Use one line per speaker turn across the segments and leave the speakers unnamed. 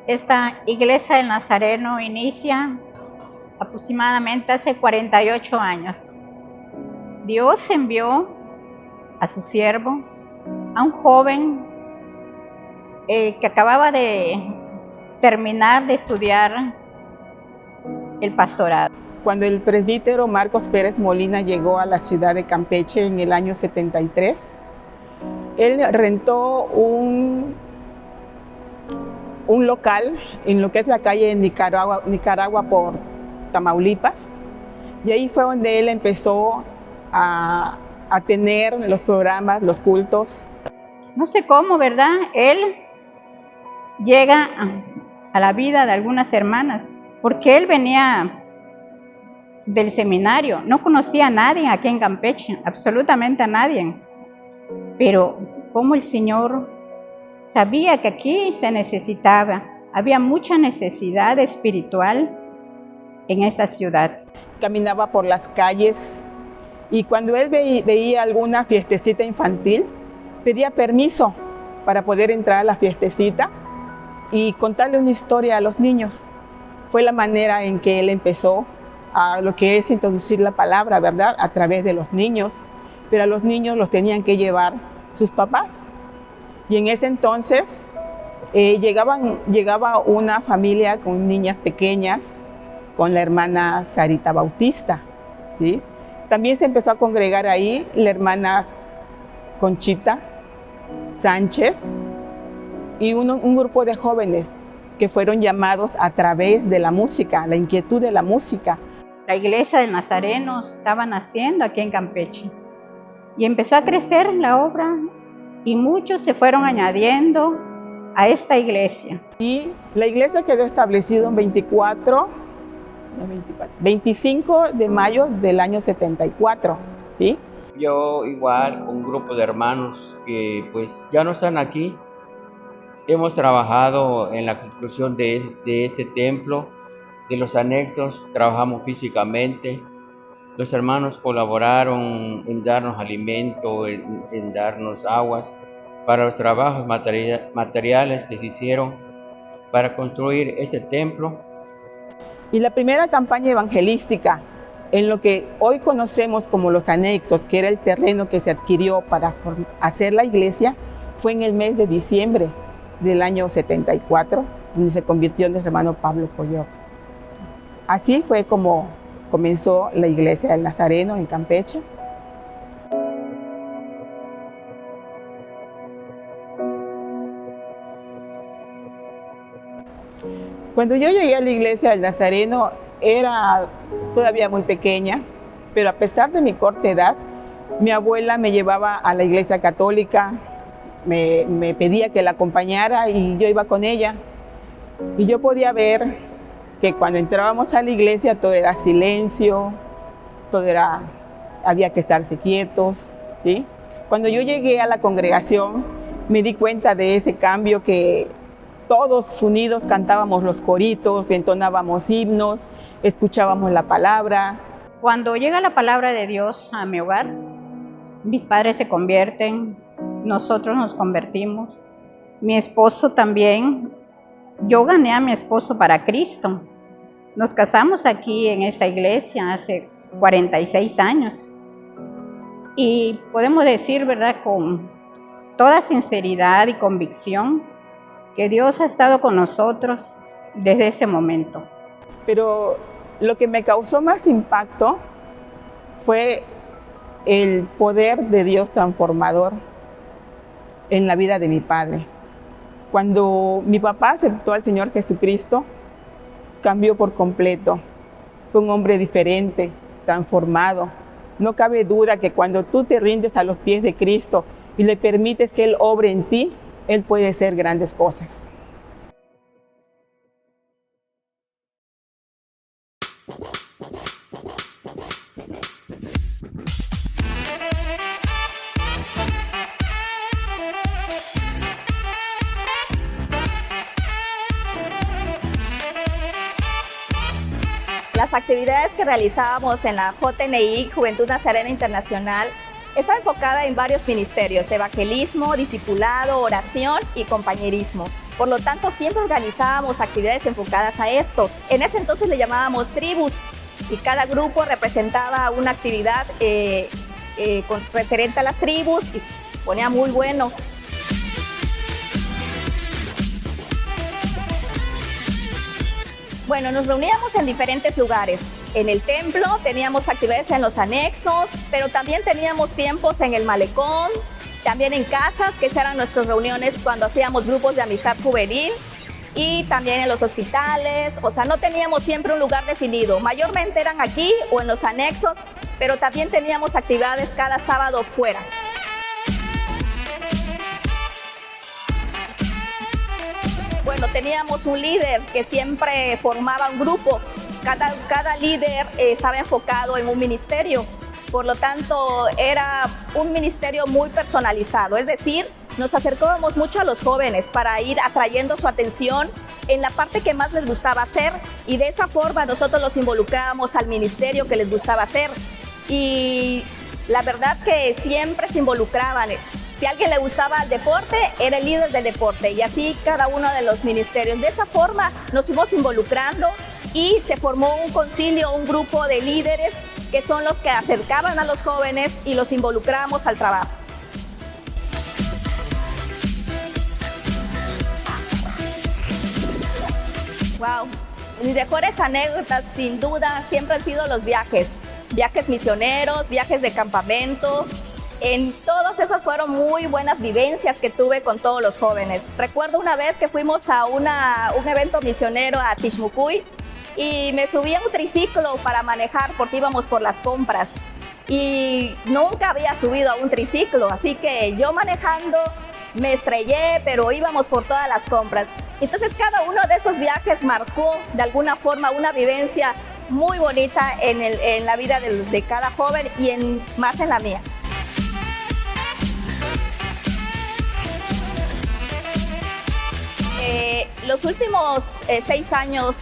Esta iglesia del Nazareno inicia aproximadamente hace 48 años. Dios envió a su siervo, a un joven que acababa de terminar de estudiar el pastorado.
Cuando el presbítero Marcos Pérez Molina llegó a la ciudad de Campeche en el año 73, él rentó un local en lo que es la calle de Nicaragua por Tamaulipas, y ahí fue donde él empezó a tener los programas, los cultos.
No sé cómo, ¿verdad? Él llega a la vida de algunas hermanas, porque él venía del seminario, no conocía a nadie aquí en Campeche, absolutamente a nadie, pero como el Señor sabía que aquí se necesitaba, había mucha necesidad espiritual en esta ciudad.
Caminaba por las calles y cuando él veía alguna fiestecita infantil, pedía permiso para poder entrar a la fiestecita y contarle una historia a los niños. Fue la manera en que él empezó a lo que es introducir la palabra, ¿verdad? A través de los niños, pero a los niños los tenían que llevar sus papás. Y en ese entonces llegaba una familia con niñas pequeñas, con la hermana Sarita Bautista, ¿sí? También se empezó a congregar ahí la hermana Conchita Sánchez y un grupo de jóvenes que fueron llamados a través de la música, la inquietud de la música.
La iglesia del Nazareno estaba naciendo aquí en Campeche y empezó a crecer la obra y muchos se fueron añadiendo a esta iglesia.
Y la iglesia quedó establecida en 25 de mayo del año 74, ¿sí?
Yo igual, un grupo de hermanos que pues ya no están aquí, hemos trabajado en la construcción de este templo, de los anexos, trabajamos físicamente. Los hermanos colaboraron en darnos alimento, en darnos aguas para los trabajos materiales que se hicieron para construir este templo.
Y la primera campaña evangelística en lo que hoy conocemos como los anexos, que era el terreno que se adquirió para hacer la iglesia, fue en el mes de diciembre del año 74, donde se convirtió en el hermano Pablo Coyot. Así fue como comenzó la iglesia del Nazareno en Campeche. Cuando yo llegué a la iglesia del Nazareno era todavía muy pequeña, pero a pesar de mi corta edad, mi abuela me llevaba a la iglesia católica, me pedía que la acompañara y yo iba con ella. Y yo podía ver que cuando entrábamos a la iglesia todo era silencio, había que estarse quietos, ¿sí? Cuando yo llegué a la congregación me di cuenta de ese cambio, que todos unidos cantábamos los coritos, entonábamos himnos, escuchábamos la palabra.
Cuando llega la palabra de Dios a mi hogar, mis padres se convierten, nosotros nos convertimos, mi esposo también. Yo gané a mi esposo para Cristo. Nos casamos aquí en esta iglesia hace 46 años. Y podemos decir, ¿verdad?, con toda sinceridad y convicción, que Dios ha estado con nosotros desde ese momento.
Pero lo que me causó más impacto fue el poder de Dios transformador en la vida de mi padre. Cuando mi papá aceptó al Señor Jesucristo, cambió por completo. Fue un hombre diferente, transformado. No cabe duda que cuando tú te rindes a los pies de Cristo y le permites que Él obre en ti, Él puede hacer grandes cosas.
Las actividades que realizábamos en la JNI, Juventud Nazarena Internacional, está enfocada en varios ministerios: evangelismo, discipulado, oración y compañerismo. Por lo tanto, siempre organizábamos actividades enfocadas a esto. En ese entonces le llamábamos tribus y cada grupo representaba una actividad referente a las tribus y se ponía muy bueno. Bueno, nos reuníamos en diferentes lugares. En el templo teníamos actividades en los anexos, pero también teníamos tiempos en el malecón, también en casas, que eran nuestras reuniones cuando hacíamos grupos de amistad juvenil, y también en los hospitales. O sea, no teníamos siempre un lugar definido. Mayormente eran aquí o en los anexos, pero también teníamos actividades cada sábado fuera. Bueno, teníamos un líder que siempre formaba un grupo. Cada líder estaba enfocado en un ministerio. Por lo tanto, era un ministerio muy personalizado. Es decir, nos acercábamos mucho a los jóvenes para ir atrayendo su atención en la parte que más les gustaba hacer. Y de esa forma nosotros los involucrábamos al ministerio que les gustaba hacer. Y la verdad que siempre se involucraban. Si a alguien le gustaba el deporte, era el líder del deporte, y así cada uno de los ministerios. De esa forma nos fuimos involucrando y se formó un concilio, un grupo de líderes que son los que acercaban a los jóvenes y los involucrábamos al trabajo. Wow, mis mejores anécdotas sin duda siempre han sido los viajes misioneros, viajes de campamento. En todos esos fueron muy buenas vivencias que tuve con todos los jóvenes. Recuerdo una vez que fuimos a un evento misionero a Tixmucuy y me subí a un triciclo para manejar porque íbamos por las compras y nunca había subido a un triciclo, así que yo manejando me estrellé, pero íbamos por todas las compras. Entonces cada uno de esos viajes marcó de alguna forma una vivencia muy bonita en la vida de cada joven y más en la mía. Los últimos 6 años,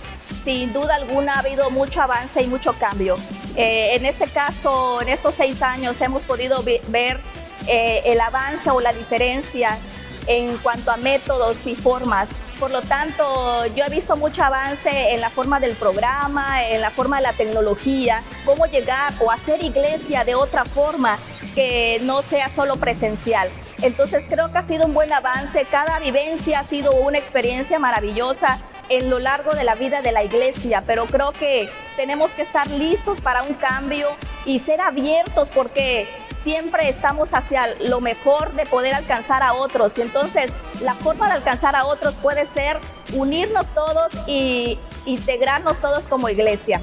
sin duda alguna, ha habido mucho avance y mucho cambio. En este caso, en estos 6 años hemos podido ver el avance o la diferencia en cuanto a métodos y formas. Por lo tanto, yo he visto mucho avance en la forma del programa, en la forma de la tecnología, cómo llegar o hacer iglesia de otra forma que no sea solo presencial. Entonces creo que ha sido un buen avance, cada vivencia ha sido una experiencia maravillosa en lo largo de la vida de la iglesia, pero creo que tenemos que estar listos para un cambio y ser abiertos porque siempre estamos hacia lo mejor de poder alcanzar a otros. Y entonces la forma de alcanzar a otros puede ser unirnos todos y integrarnos todos como iglesia.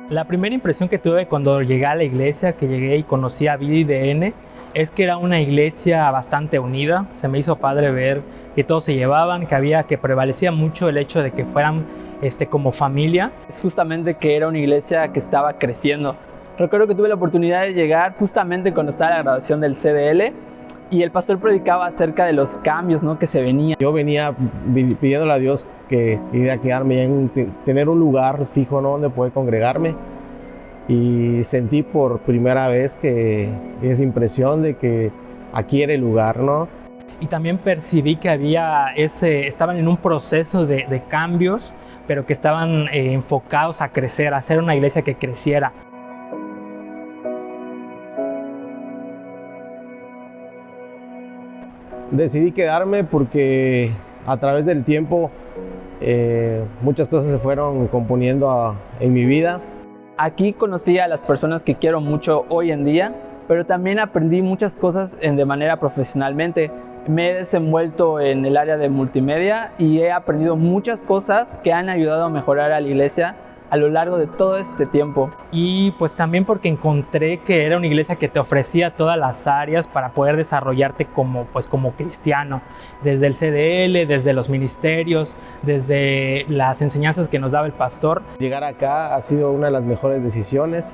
La primera impresión que tuve cuando llegué a la iglesia, que llegué y conocí a Vida IDN, es que era una iglesia bastante unida. Se me hizo padre ver que todos se llevaban, que prevalecía mucho el hecho de que fueran como familia.
Es justamente que era una iglesia que estaba creciendo. Recuerdo que tuve la oportunidad de llegar justamente cuando estaba la graduación del CDL y el pastor predicaba acerca de los cambios, ¿no?, que se venían.
Yo venía pidiéndole a Dios que iba a quedarme tener un lugar fijo, ¿no?, donde poder congregarme, y sentí por primera vez que esa impresión de que aquí era el lugar, ¿no?
Y también percibí que estaban en un proceso de cambios, pero que estaban enfocados a crecer, a ser una iglesia que creciera.
Decidí quedarme porque a través del tiempo muchas cosas se fueron componiendo en mi vida.
Aquí conocí a las personas que quiero mucho hoy en día, pero también aprendí muchas cosas de manera profesionalmente. Me he desenvuelto en el área de multimedia y he aprendido muchas cosas que han ayudado a mejorar a la iglesia a lo largo de todo este tiempo.
Y pues también porque encontré que era una iglesia que te ofrecía todas las áreas para poder desarrollarte como cristiano, desde el CDL, desde los ministerios, desde las enseñanzas que nos daba el pastor.
Llegar acá ha sido una de las mejores decisiones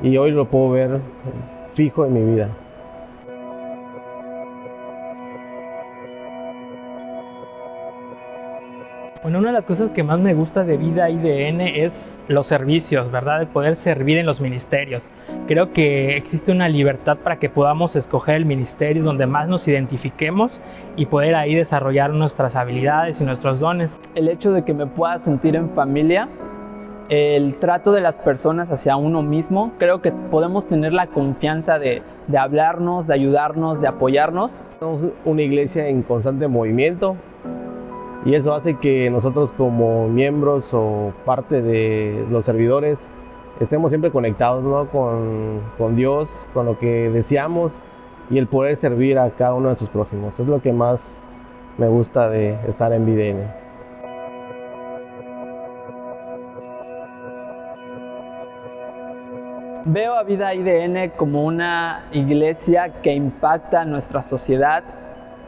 y hoy lo puedo ver fijo en mi vida.
Bueno, una de las cosas que más me gusta de Vida IDN es los servicios, ¿verdad? El poder servir en los ministerios. Creo que existe una libertad para que podamos escoger el ministerio donde más nos identifiquemos y poder ahí desarrollar nuestras habilidades y nuestros dones.
El hecho de que me pueda sentir en familia, el trato de las personas hacia uno mismo, creo que podemos tener la confianza de hablarnos, de ayudarnos, de apoyarnos.
Somos una iglesia en constante movimiento y eso hace que nosotros como miembros o parte de los servidores estemos siempre conectados, ¿no? con Dios, con lo que deseamos y el poder servir a cada uno de sus prójimos. Es lo que más me gusta de estar en VIDN.
Veo a Vida IDN como una iglesia que impacta nuestra sociedad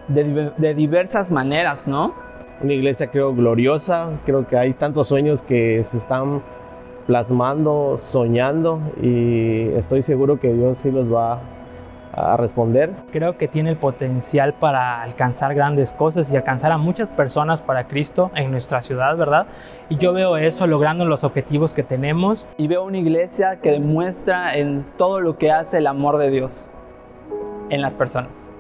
de diversas maneras, ¿no?
Una iglesia creo gloriosa, creo que hay tantos sueños que se están plasmando, soñando y estoy seguro que Dios sí los va a responder.
Creo que tiene el potencial para alcanzar grandes cosas y alcanzar a muchas personas para Cristo en nuestra ciudad, ¿verdad? Y yo veo eso logrando los objetivos que tenemos.
Y veo una iglesia que demuestra en todo lo que hace el amor de Dios en las personas.